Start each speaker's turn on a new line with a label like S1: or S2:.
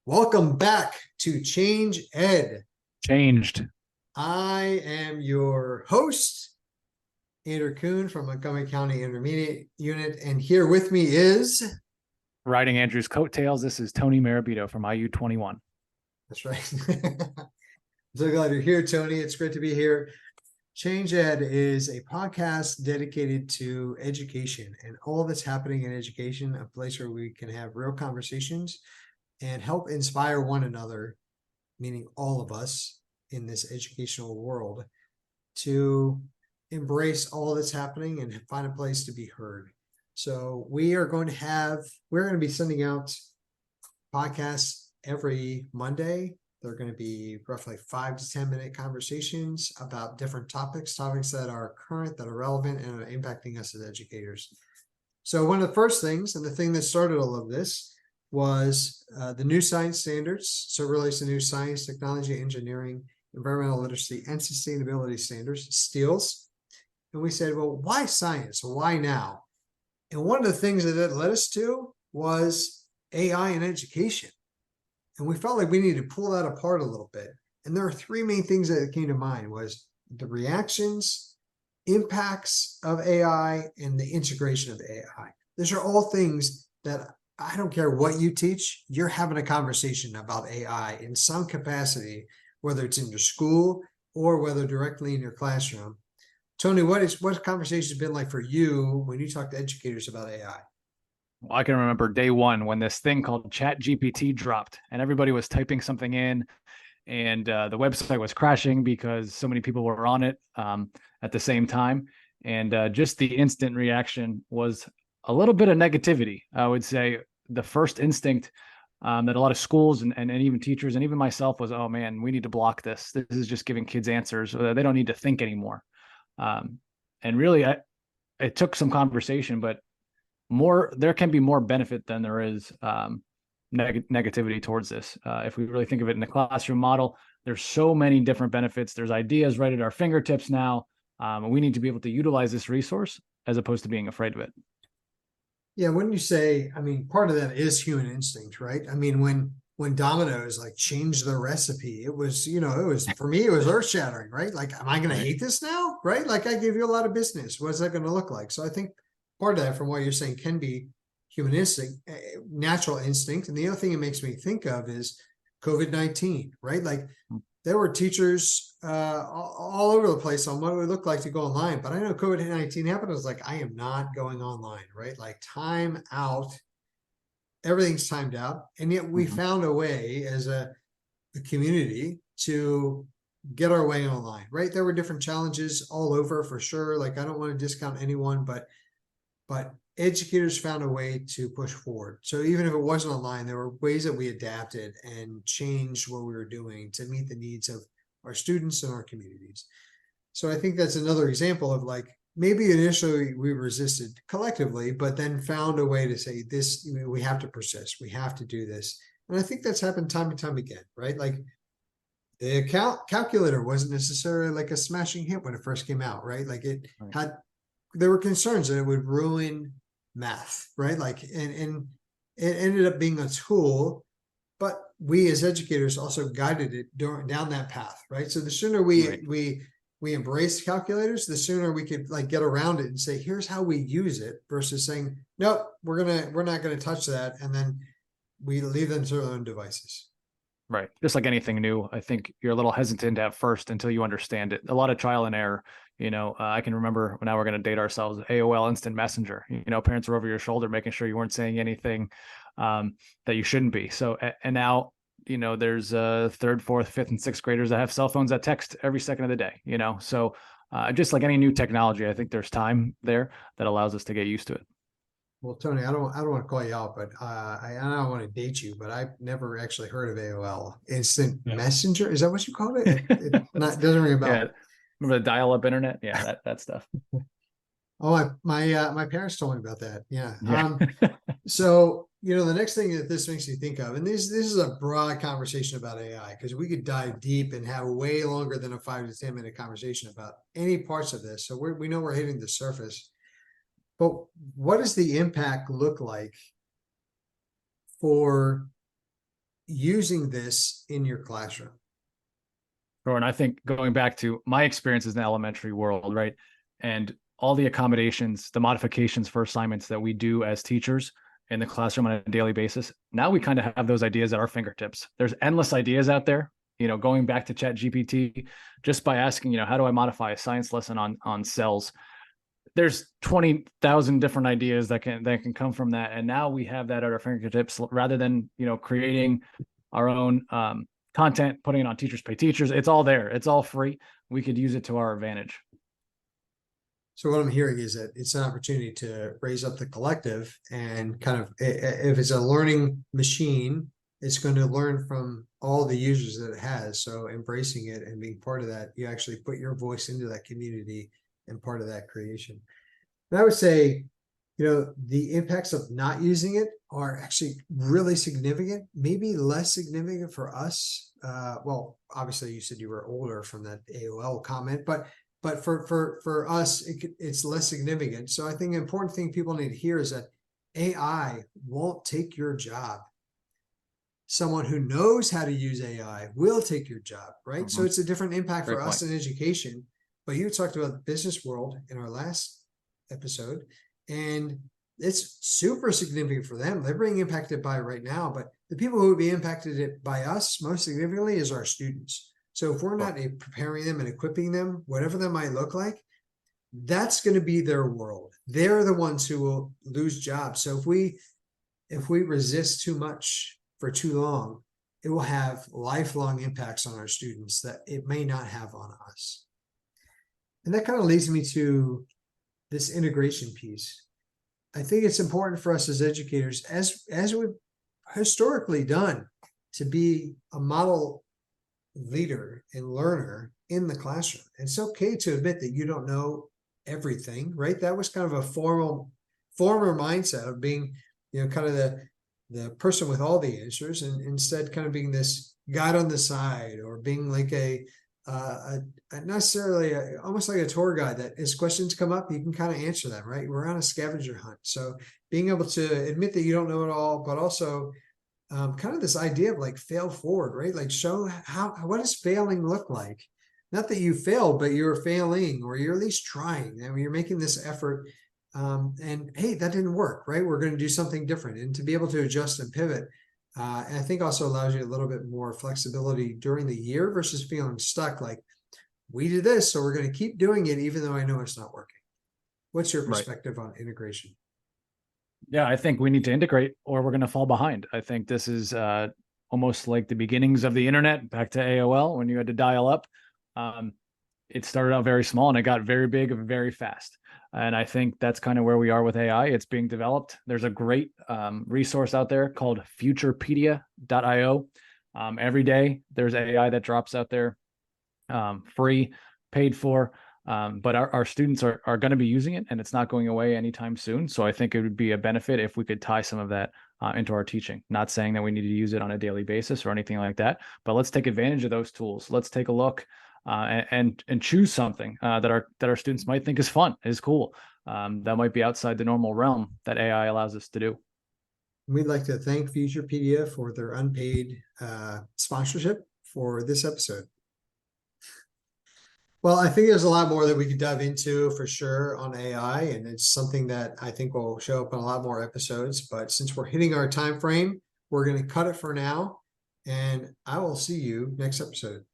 S1: Welcome back to Change Ed.
S2: Changed.
S1: I am your host, Andrew Kuhn from Montgomery County Intermediate Unit, and here with me is...
S2: Riding Andrew's coattails, this is Tony Marabito from IU21.
S1: That's right. I'm so glad you're here, Tony. It's great to be here. Change Ed is a podcast dedicated to education and all that's happening in education, a place where we can have real conversations and help inspire one another, meaning all of us in this educational world, to embrace all that's happening and find a place to be heard. So we're going to be sending out podcasts every Monday. They're going to be roughly 5 to 10 minute conversations about different topics that are current, that are relevant, and are impacting us as educators. So one of the first things, and the thing that started all of this, was the new science standards. So really it's the new science, technology, engineering, environmental literacy, and sustainability standards, STEELS. And we said, well, why science? Why now? And one of the things that it led us to was AI in education. And we felt like we needed to pull that apart a little bit. And there are three main things that came to mind: was the reactions, impacts of AI, and the integration of AI. These are all things that I don't care what you teach, you're having a conversation about AI in some capacity, whether it's in your school or whether directly in your classroom. Tony, what conversations been like for you when you talk to educators about AI?
S2: Well, I can remember day one when this thing called ChatGPT dropped and everybody was typing something in, and the website was crashing because so many people were on it at the same time. And just the instant reaction was a little bit of negativity. I would say the first instinct that a lot of schools and even teachers and even myself was, oh man, we need to block this. This is just giving kids answers. They don't need to think anymore. And really, it took some conversation, but there can be more benefit than there is negativity towards this. If we really think of it in the classroom model, there's so many different benefits. There's ideas right at our fingertips now. We need to be able to utilize this resource as opposed to being afraid of it.
S1: Yeah, when you say, I mean, part of that is human instinct, right? I mean, when Domino's like changed their recipe, it was, for me, it was earth shattering, right? Like, am I going to hate this now? Right? Like, I gave you a lot of business. What's that going to look like? So I think part of that, from what you're saying, can be human instinct, natural instinct. And the other thing it makes me think of is COVID-19, right? Like, there were teachers all over the place on what it would look like to go online. But I know COVID-19 happened. I was like, I am not going online, right? Like, time out. Everything's timed out. And yet we found a way as a community to get our way online, right? There were different challenges all over, for sure. Like, I don't want to discount anyone, but educators found a way to push forward. So even if it wasn't online, there were ways that we adapted and changed what we were doing to meet the needs of our students and our communities. So I think that's another example of, like, maybe initially we resisted collectively, but then found a way to say, this, we have to persist. We have to do this. And I think that's happened time and time again, right? Like, the calculator wasn't necessarily like a smashing hit when it first came out, right? Like, there were concerns that it would ruin math, right? Like, and it ended up being a tool, but we as educators also guided it down that path, right? So the sooner we embrace calculators, the sooner we could, like, get around it and say, here's how we use it, versus saying, nope, we're not gonna touch that, and then we leave them to their own devices.
S2: Right. Just like anything new, I think you're a little hesitant at first until you understand it. A lot of trial and error. I can remember when we're going to date ourselves, AOL Instant Messenger. Parents were over your shoulder making sure you weren't saying anything that you shouldn't be. So, and now, there's third, fourth, fifth, and sixth graders that have cell phones that text every second of the day. So just like any new technology, I think there's time there that allows us to get used to it.
S1: Well, Tony, I don't want to call you out, but I don't want to date you, but I've never actually heard of AOL Instant Messenger. Is that what you called it? It doesn't ring a bell.
S2: Yeah. Remember the dial-up internet? Yeah, that stuff.
S1: Oh, my parents told me about that. Yeah.
S2: Yeah.
S1: So, the next thing that this makes me think of, and this is a broad conversation about AI, because we could dive deep and have way longer than a 5 to 10 minute conversation about any parts of this. So we know we're hitting the surface. But what does the impact look like for using this in your classroom?
S2: Sure. And I think going back to my experiences in the elementary world, right? And all the accommodations, the modifications for assignments that we do as teachers in the classroom on a daily basis, now we kind of have those ideas at our fingertips. There's endless ideas out there, going back to Chat GPT, just by asking, how do I modify a science lesson on cells? There's 20,000 different ideas that can come from that. And now we have that at our fingertips rather than, creating our own content, putting it on Teachers Pay Teachers. It's all there. It's all free. We could use it to our advantage.
S1: So what I'm hearing is that it's an opportunity to raise up the collective and kind of, if it's a learning machine, it's going to learn from all the users that it has. So embracing it and being part of that, you actually put your voice into that community and part of that creation. And I would say, the impacts of not using it are actually really significant, maybe less significant for us. Well, obviously you said you were older from that AOL comment, but for us, it's less significant. So I think the important thing people need to hear is that AI won't take your job. Someone who knows how to use AI will take your job, right? So it's a different impact for us in education. But you talked about the business world in our last episode, and it's super significant for them. They're being impacted by it right now, but the people who would be impacted by us most significantly is our students. So if we're not preparing them and equipping them, whatever that might look like, that's going to be their world. They're the ones who will lose jobs. So if we resist too much for too long, it will have lifelong impacts on our students that it may not have on us. And that kind of leads me to this integration piece. I think it's important for us as educators, as we've historically done, to be a model leader and learner in the classroom. It's okay to admit that you don't know everything, right? That was kind of a former mindset of being, kind of the person with all the answers, and instead kind of being this guide on the side, or being like almost like a tour guide, that as questions come up, you can kind of answer them, right? We're on a scavenger hunt. So being able to admit that you don't know it all, but also kind of this idea of like fail forward, right? Like show what does failing look like? Not that you failed, but you're failing, or you're at least trying. I mean, you're making this effort, and hey, that didn't work, right? We're going to do something different, and to be able to adjust and pivot. And I think also allows you a little bit more flexibility during the year versus feeling stuck. Like, we did this, so we're going to keep doing it, even though I know it's not working. What's your perspective on integration?
S2: Yeah, I think we need to integrate, or we're going to fall behind. I think this is almost like the beginnings of the internet, back to AOL when you had to dial up. It started out very small and it got very big very fast. And I think that's kind of where we are with AI. It's being developed. There's a great resource out there called futurepedia.io. Every day there's AI that drops out there, free, paid for. But our students are going to be using it, and it's not going away anytime soon. So I think it would be a benefit if we could tie some of that into our teaching. Not saying that we need to use it on a daily basis or anything like that, but let's take advantage of those tools. Let's take a look and choose something that our students might think is fun, is cool. That might be outside the normal realm that AI allows us to do.
S1: We'd like to thank Futurepedia for their unpaid sponsorship for this episode. Well, I think there's a lot more that we could dive into for sure on AI, and it's something that I think will show up in a lot more episodes. But since we're hitting our time frame, we're going to cut it for now, and I will see you next episode.